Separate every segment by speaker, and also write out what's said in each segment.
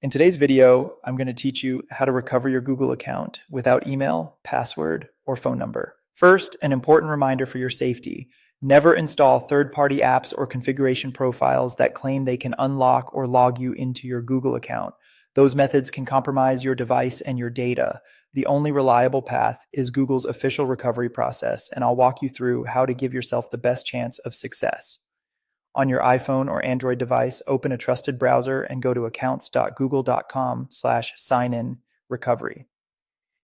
Speaker 1: In today's video, I'm going to teach you how to recover your Google account without email, password, or phone number. First, an important reminder for your safety. Never install third-party apps or configuration profiles that claim they can unlock or log you into your Google account. Those methods can compromise your device and your data. The only reliable path is Google's official recovery process, and I'll walk you through how to give yourself the best chance of success. On your iPhone or Android device, open a trusted browser and go to accounts.google.com/sign-in recovery.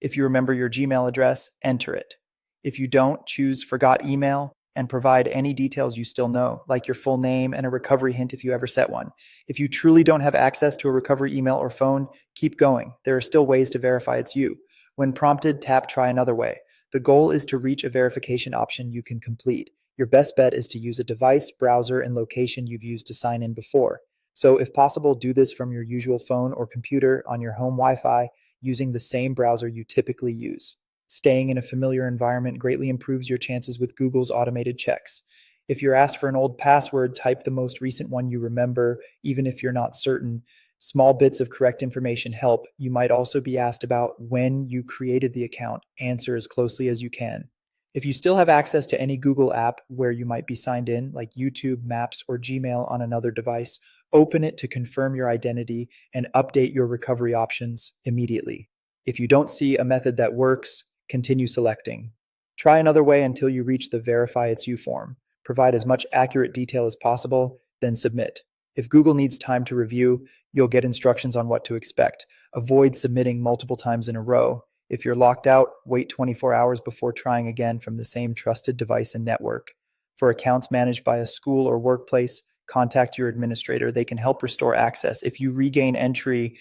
Speaker 1: If you remember your Gmail address, enter it. If you don't, choose Forgot Email and provide any details you still know, like your full name and a recovery hint if you ever set one. If you truly don't have access to a recovery email or phone, keep going. There are still ways to verify it's you. When prompted, tap Try Another Way. The goal is to reach a verification option you can complete. Your best bet is to use a device, browser, and location you've used to sign in before. So, if possible, do this from your usual phone or computer on your home Wi Fi using the same browser you typically use. Staying in a familiar environment greatly improves your chances with Google's automated checks. If you're asked for an old password, type the most recent one you remember, even if you're not certain. Small bits of correct information help. You might also be asked about when you created the account. Answer as closely as you can. If you still have access to any Google app where you might be signed in, like YouTube, Maps, or Gmail on another device, open it to confirm your identity and update your recovery options immediately. If you don't see a method that works, continue selecting. Try another way until you reach the Verify It's You form. Provide as much accurate detail as possible, then submit. If Google needs time to review, you'll get instructions on what to expect. Avoid submitting multiple times in a row. If you're locked out, wait 24 hours before trying again from the same trusted device and network. For accounts managed by a school or workplace, contact your administrator. They can help restore access. If you regain entry,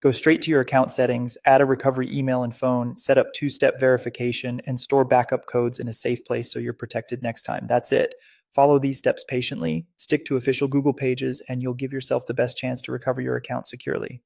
Speaker 1: go straight to your account settings, add a recovery email and phone, set up two-step verification, and store backup codes in a safe place so you're protected next time. That's it. Follow these steps patiently, stick to official Google pages, and you'll give yourself the best chance to recover your account securely.